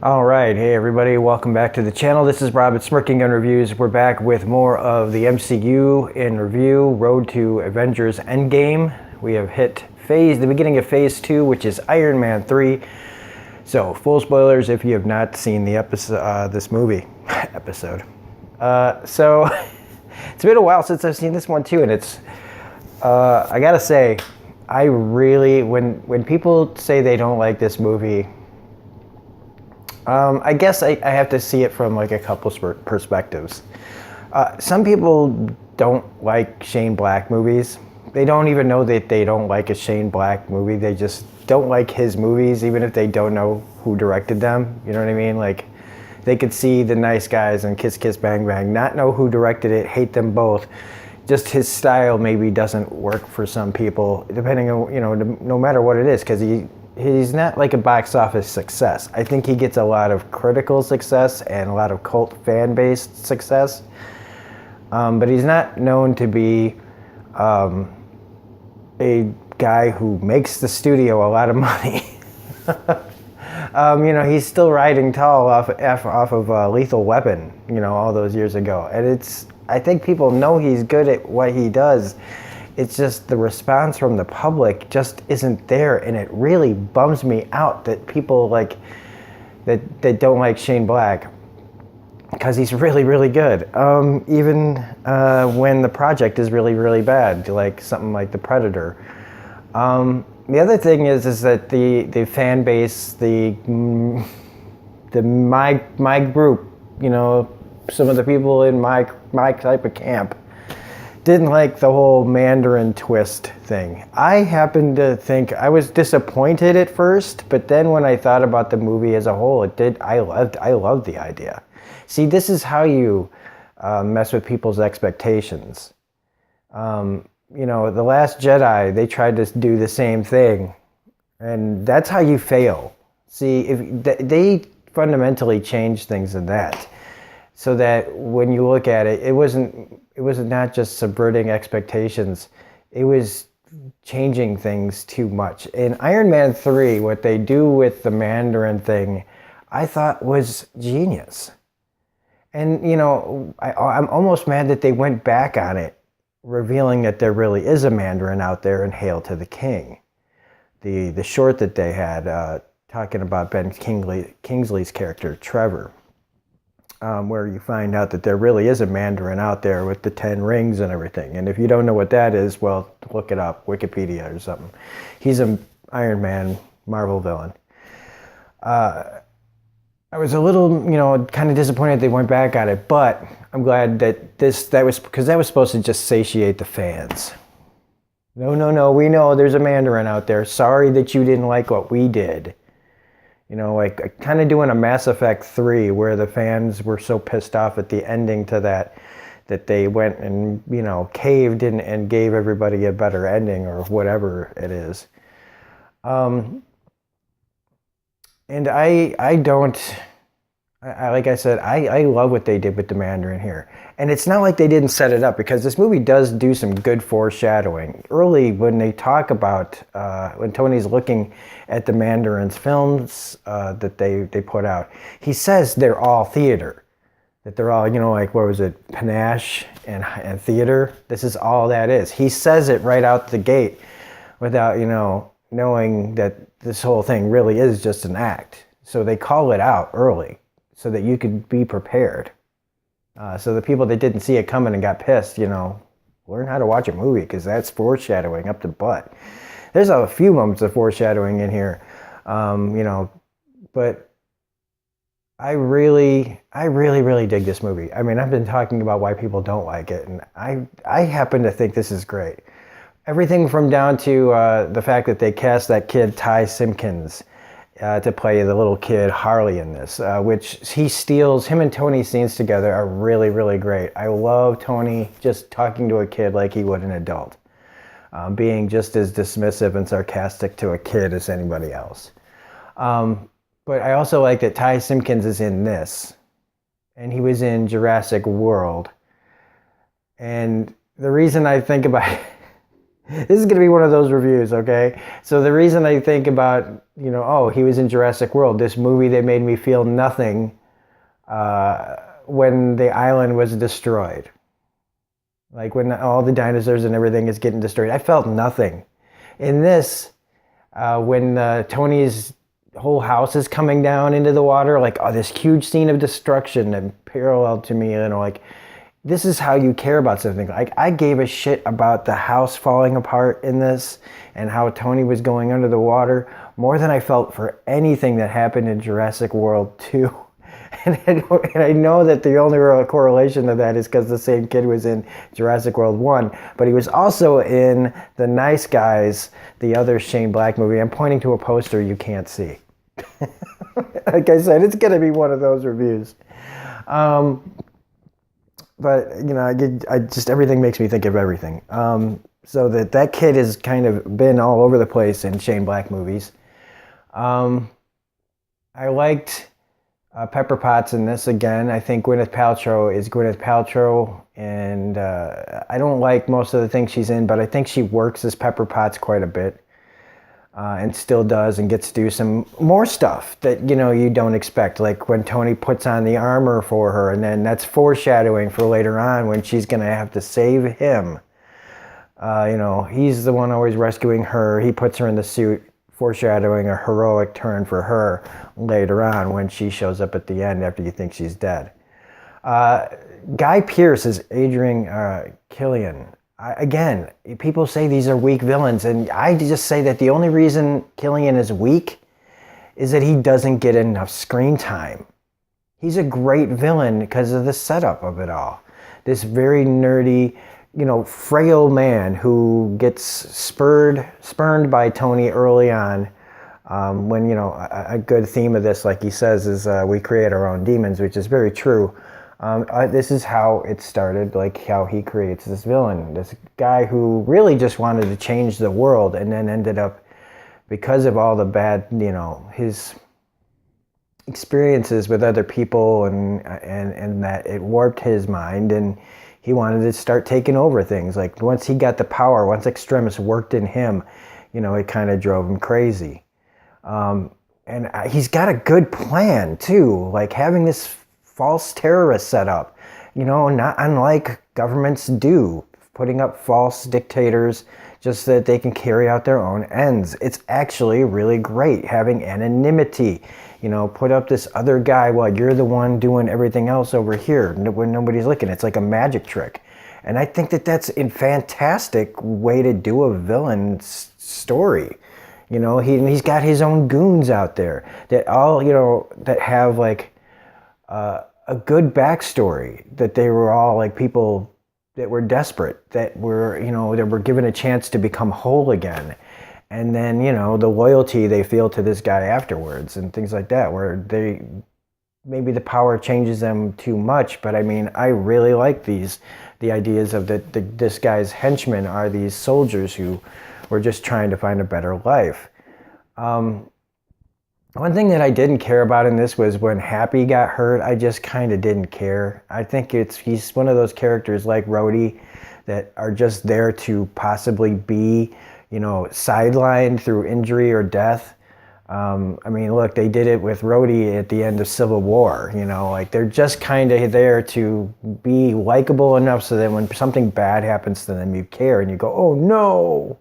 All right, hey everybody, welcome back to the channel. This is Rob at Smirking Gun Reviews. We're back with more of the MCU in review, Road to Avengers Endgame. We have hit the beginning of Phase 2, which is Iron Man 3. So, full spoilers if you have not seen the episode, this movie episode. So, it's been a while since I've seen this one too, and it's, I gotta say, I really, when people say they don't like this movie, I guess I have to see it from like a couple perspectives. Some people don't like Shane Black movies. They don't even know that they don't like a Shane Black movie. They just don't like his movies, even if they don't know who directed them. You know what I mean? Like, they could see The Nice Guys and Kiss Kiss Bang Bang, not know who directed it, hate them both. Just his style maybe doesn't work for some people, depending on, no matter what it is, because he's not like a box office success. I think he gets a lot of critical success and a lot of cult fan-based success. But he's not known to be a guy who makes the studio a lot of money. He's still riding tall off of Lethal Weapon, all those years ago. And I think people know he's good at what he does. It's just the response from the public just isn't there, and it really bums me out that people like that don't like Shane Black, because he's really, really good. Even when the project is really, really bad, like something like The Predator. The other thing is that the fan base, my group, some of the people in my type of camp didn't like the whole Mandarin twist thing. I happen to think I was disappointed at first, but then when I thought about the movie as a whole, I loved the idea. See, this is how you mess with people's expectations. The Last Jedi, they tried to do the same thing, and that's how you fail. See, if they fundamentally changed things in that, so that when you look at it, it was not just subverting expectations, it was changing things too much. In Iron Man 3, what they do with the Mandarin thing, I thought was genius. And, I'm almost mad that they went back on it, revealing that there really is a Mandarin out there in Hail to the King. The short that they had, talking about Ben Kingsley's character, Trevor. Where you find out that there really is a Mandarin out there with the 10 rings and everything. And if you don't know what that is, well, look it up, Wikipedia or something. He's an Iron Man Marvel villain. I was a little, kind of disappointed they went back on it, but I'm glad that because that was supposed to just satiate the fans. No, we know there's a Mandarin out there. Sorry that you didn't like what we did. Like kind of doing a Mass Effect 3 where the fans were so pissed off at the ending to that they went and, caved and gave everybody a better ending or whatever it is. And like I said, I love what they did with the Mandarin here. And it's not like they didn't set it up, because this movie does do some good foreshadowing. Early, when they talk about, when Tony's looking at the Mandarin's films that they put out, he says they're all theater. That they're all, like, what was it, panache and theater? This is all that is. He says it right out the gate without, knowing that this whole thing really is just an act. So they call it out early so that you could be prepared. So the people that didn't see it coming and got pissed, learn how to watch a movie, because that's foreshadowing up the butt. There's a few moments of foreshadowing in here, but I really, really dig this movie. I mean, I've been talking about why people don't like it, and I happen to think this is great. Everything from down to the fact that they cast that kid Ty Simpkins to play the little kid Harley in this, which he steals. Him and Tony's scenes together are really, really great. I love Tony just talking to a kid like he would an adult, being just as dismissive and sarcastic to a kid as anybody else. But I also like that Ty Simpkins is in this, and he was in Jurassic World. And the reason I think about This is going to be one of those reviews, okay? So the reason I think about, oh, he was in Jurassic World, this movie that made me feel nothing when the island was destroyed. Like when all the dinosaurs and everything is getting destroyed. I felt nothing. In this, when Tony's whole house is coming down into the water, like, oh, this huge scene of destruction and parallel to me, like, this is how you care about something. Like, I gave a shit about the house falling apart in this and how Tony was going under the water more than I felt for anything that happened in Jurassic World 2. And I know that the only real correlation to that is because the same kid was in Jurassic World 1, but he was also in The Nice Guys, the other Shane Black movie. I'm pointing to a poster you can't see. Like I said, it's going to be one of those reviews. But, I just, everything makes me think of everything. So that kid has kind of been all over the place in Shane Black movies. I liked Pepper Potts in this again. I think Gwyneth Paltrow is Gwyneth Paltrow, and I don't like most of the things she's in, but I think she works as Pepper Potts quite a bit, and still does, and gets to do some more stuff that you don't expect, like when Tony puts on the armor for her, and then that's foreshadowing for later on when she's gonna have to save him. He's the one always rescuing her. He puts her in the suit, foreshadowing a heroic turn for her later on when she shows up at the end after you think she's dead. Guy Pearce is Adrian Killian. Again, people say these are weak villains, and I just say that the only reason Killian is weak is that he doesn't get enough screen time. He's a great villain because of the setup of it all. This very nerdy, frail man who gets spurned by Tony early on, when, a good theme of this, like he says, is we create our own demons, which is very true. This is how it started, like how he creates this villain, this guy who really just wanted to change the world, and then ended up, because of all the bad, his experiences with other people, and that it warped his mind, and he wanted to start taking over things. Like once he got the power, once Extremis worked in him, it kind of drove him crazy. And he's got a good plan too, like having this false terrorist set up, not unlike governments do, putting up false dictators just so that they can carry out their own ends. It's actually really great having anonymity. Put up this other guy while you're the one doing everything else over here when nobody's looking. It's like a magic trick. And I think that that's a fantastic way to do a villain story. He's got his own goons out there that all, that have like a good backstory, that they were all like people that were desperate, that were, that were given a chance to become whole again. And then, the loyalty they feel to this guy afterwards and things like that, where maybe the power changes them too much. But I mean, I really like the ideas of this guy's henchmen are these soldiers who were just trying to find a better life. One thing that I didn't care about in this was when Happy got hurt. I just kind of didn't care. I think he's one of those characters like Rhodey that are just there to possibly be, sidelined through injury or death. I mean, look, they did it with Rhodey at the end of Civil War. Like they're just kind of there to be likable enough so that when something bad happens to them, you care and you go, oh no.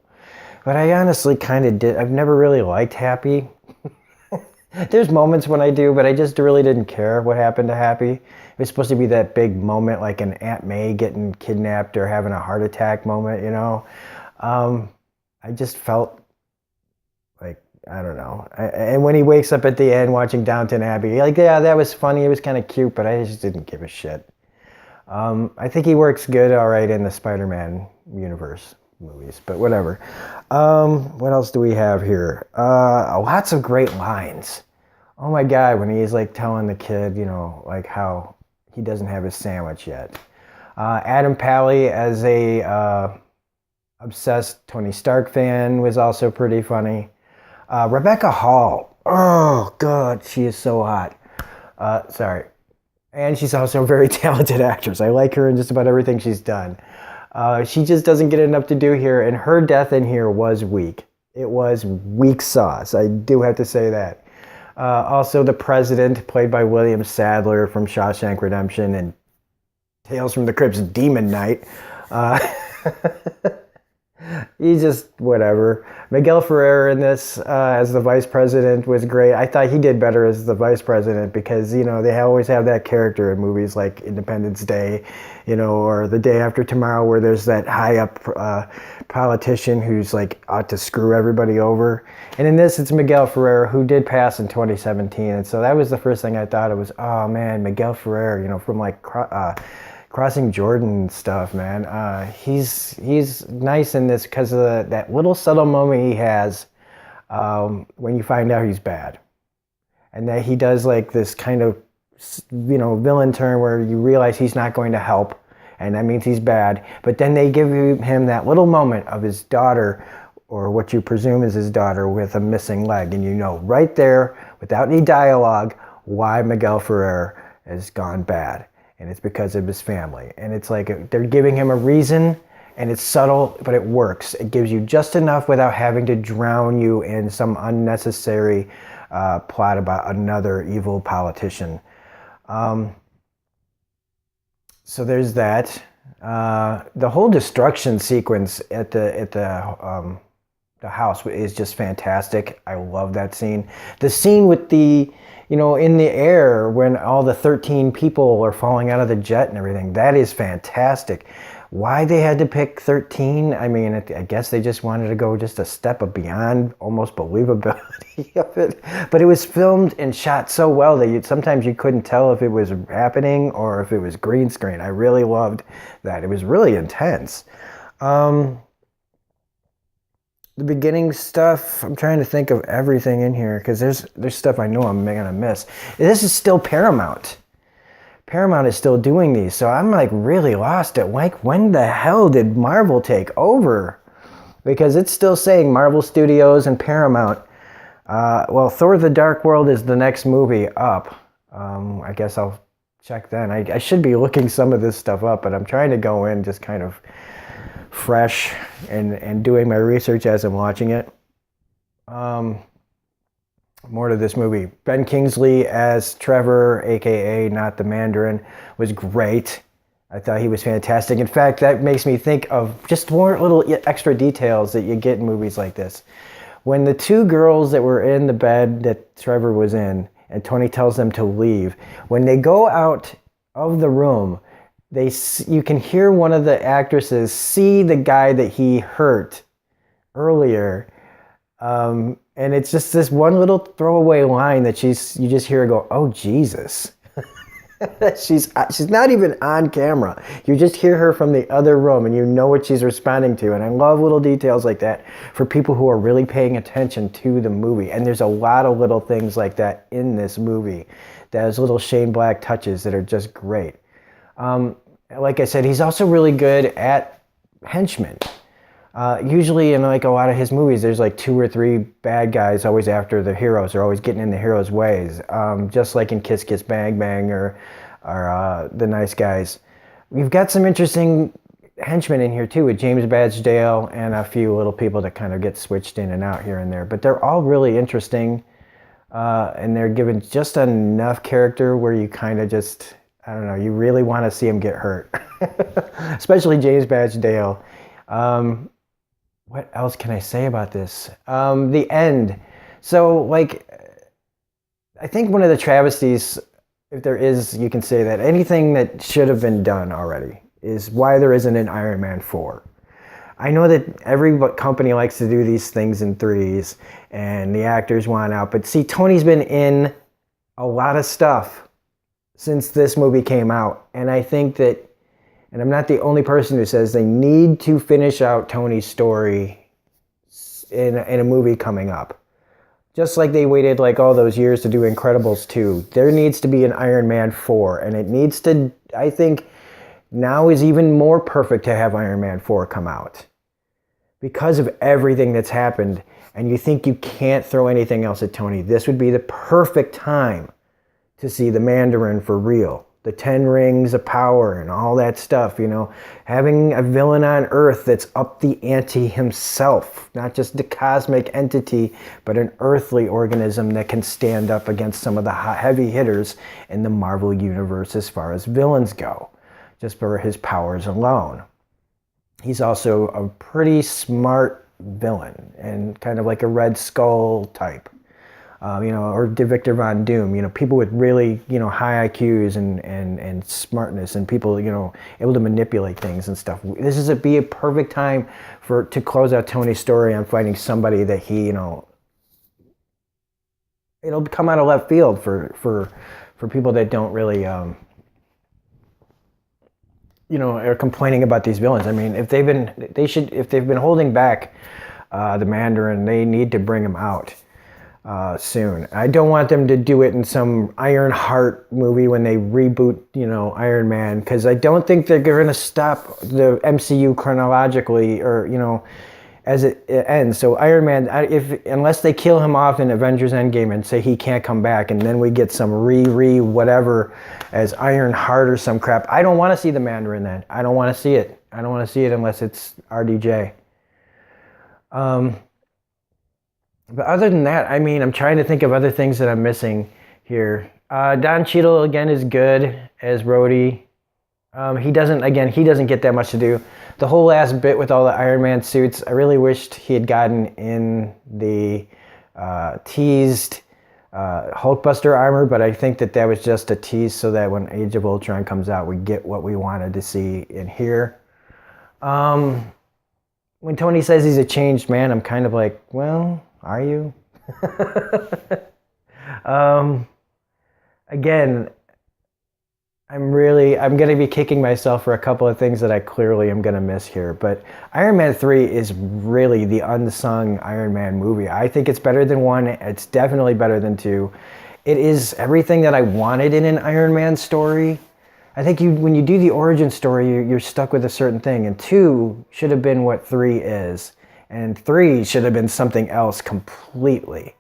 But I honestly kind of did. I've never really liked Happy. There's moments when I do, but I just really didn't care what happened to Happy. It was supposed to be that big moment, like an Aunt May getting kidnapped or having a heart attack moment, I just felt like, I don't know. And when he wakes up at the end watching Downton Abbey, like, yeah, that was funny. It was kind of cute, but I just didn't give a shit. I think he works good, all right, in the Spider-Man universe movies, but whatever. What else do we have here? Lots of great lines. Oh my God, when he's like telling the kid, like how he doesn't have his sandwich yet. Adam Pally as a obsessed Tony Stark fan was also pretty funny. Rebecca Hall. Oh God, she is so hot. Sorry. And she's also a very talented actress. I like her in just about everything she's done. She just doesn't get enough to do here, and her death in here was weak. It was weak sauce. I do have to say that. Also, the president, played by William Sadler from Shawshank Redemption and Tales from the Crypt's Demon Knight. Uh, He's just whatever. Miguel Ferrer in this as the vice president was great. I thought he did better as the vice president because, you know, they always have that character in movies like Independence Day, you know, or The Day After Tomorrow, where there's that high up politician who's like out to screw everybody over. And in this, it's Miguel Ferrer, who did pass in 2017. And so that was the first thing I thought. It was, oh man, Miguel Ferrer, you know, from like Crossing Jordan stuff, man. He's nice in this because of that little subtle moment he has when you find out he's bad, and that he does like this kind of, you know, villain turn where you realize he's not going to help, and that means he's bad. But then they give him that little moment of his daughter, or what you presume is his daughter, with a missing leg, and you know right there, without any dialogue, why Miguel Ferrer has gone bad. And it's because of his family. And it's like they're giving him a reason, and it's subtle, but it works. It gives you just enough without having to drown you in some unnecessary plot about another evil politician. So there's that. The whole destruction sequence at the house is just fantastic. I love that scene. The scene with the, you know, in the air when all the 13 people are falling out of the jet and everything, that is fantastic. Why they had to pick 13, I mean, I guess they just wanted to go just a step beyond almost believability of it. But it was filmed and shot so well that sometimes you couldn't tell if it was happening or if it was green screen. I really loved that. It was really intense. The beginning stuff, I'm trying to think of everything in here because there's stuff I know I'm gonna miss. This is still Paramount. Paramount is still doing these, so I'm like really lost at like when the hell did Marvel take over? Because it's still saying Marvel Studios and Paramount. Well, Thor: The Dark World is the next movie up. I guess I'll check then. I should be looking some of this stuff up, but I'm trying to go in just kind of fresh and doing my research as I'm watching it. More to this movie. Ben Kingsley as Trevor, aka not the Mandarin, was great. I thought he was fantastic. In fact, that makes me think of just more little extra details that you get in movies like this. When the two girls that were in the bed that Trevor was in, and Tony tells them to leave, when they go out of the room, you can hear one of the actresses see the guy that he hurt earlier, and it's just this one little throwaway line that you just hear her go, "Oh Jesus." she's not even on camera. You just hear her from the other room, and you know what she's responding to. And I love little details like that for people who are really paying attention to the movie. And there's a lot of little things like that in this movie. There's little Shane Black touches that are just great. Like I said, he's also really good at henchmen. Usually in like a lot of his movies, there's like 2 or 3 bad guys always after the heroes. They're always getting in the heroes' ways. Just like in Kiss Kiss Bang Bang or The Nice Guys. We've got some interesting henchmen in here too, with James Badge-Dale and a few little people that kind of get switched in and out here and there. But they're all really interesting, and they're given just enough character where you kind of just, I don't know, you really want to see him get hurt. Especially James Badge-Dale. What else can I say about this? The end. So, like, I think one of the travesties, if there is, you can say that anything that should have been done already is why there isn't an Iron Man 4. I know that every company likes to do these things in threes, and the actors want out. But see, Tony's been in a lot of stuff since this movie came out. And I think that, and I'm not the only person who says they need to finish out Tony's story in a movie coming up. Just like they waited like all those years to do Incredibles 2. There needs to be an Iron Man 4. And it needs to, I think, now is even more perfect to have Iron Man 4 come out. Because of everything that's happened, and you think you can't throw anything else at Tony, this would be the perfect time to see the Mandarin for real. the 10 rings of power and all that stuff, having a villain on Earth that's up the ante himself, not just a cosmic entity, but an earthly organism that can stand up against some of the heavy hitters in the Marvel universe as far as villains go, just for his powers alone. He's also a pretty smart villain and kind of like a Red Skull type. Or Victor Von Doom, people with really, high IQs and smartness, and people, able to manipulate things and stuff. This is be a perfect time to close out Tony's story on finding somebody that he, it'll come out of left field for people that don't really, are complaining about these villains. I mean, if they've been holding back the Mandarin, they need to bring him out. Soon. I don't want them to do it in some Iron Heart movie when they reboot, Iron Man, because I don't think they're going to stop the MCU chronologically or, as it ends. So Iron Man, unless they kill him off in Avengers Endgame and say he can't come back, and then we get some whatever as Iron Heart or some crap, I don't want to see the Mandarin then. I don't want to see it. I don't want to see it unless it's RDJ. But other than that, I mean, I'm trying to think of other things that I'm missing here. Don Cheadle, again, is good as Rhodey. He doesn't get that much to do. The whole last bit with all the Iron Man suits, I really wished he had gotten in the teased Hulkbuster armor, but I think that was just a tease so that when Age of Ultron comes out, we get what we wanted to see in here. When Tony says he's a changed man, I'm kind of like, well... Are you? Again, I'm going to be kicking myself for a couple of things that I clearly am going to miss here. But Iron Man 3 is really the unsung Iron Man movie. I think it's better than 1. It's definitely better than 2. It is everything that I wanted in an Iron Man story. I think when you do the origin story, you're stuck with a certain thing. And 2 should have been what 3 is. And 3 should have been something else completely.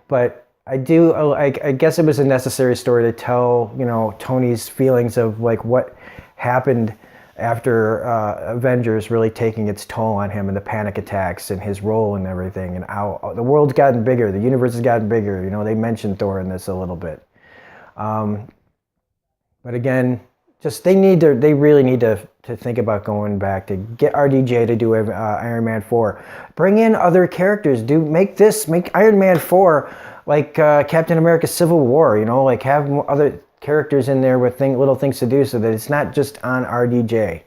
But I guess it was a necessary story to tell, Tony's feelings of like what happened after Avengers really taking its toll on him and the panic attacks and his role and everything, and how the world's gotten bigger, the universe has gotten bigger. They mentioned Thor in this a little bit. But again, they really need to think about going back to get RDJ to do Iron Man 4. Bring in other characters. Make Iron Man 4 like Captain America Civil War, like have other characters in there with little things to do so that it's not just on RDJ.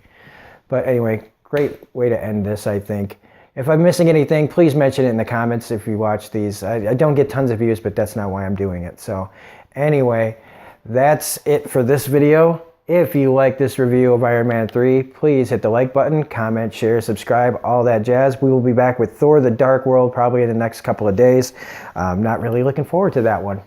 But anyway, great way to end this, I think. If I'm missing anything, please mention it in the comments if you watch these. I don't get tons of views, but that's not why I'm doing it. So anyway, that's it for this video. If you like this review of Iron Man 3, please hit the like button, comment, share, subscribe, all that jazz. We will be back with Thor: The Dark World probably in the next couple of days. I'm not really looking forward to that one.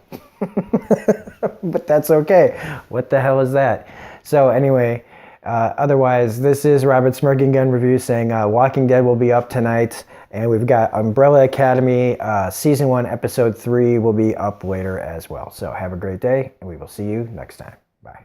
But that's okay. What the hell is that? So anyway, otherwise, this is Robert Smirking Gun Review saying Walking Dead will be up tonight. And we've got Umbrella Academy, Season 1, Episode 3 will be up later as well. So have a great day, and we will see you next time. Bye.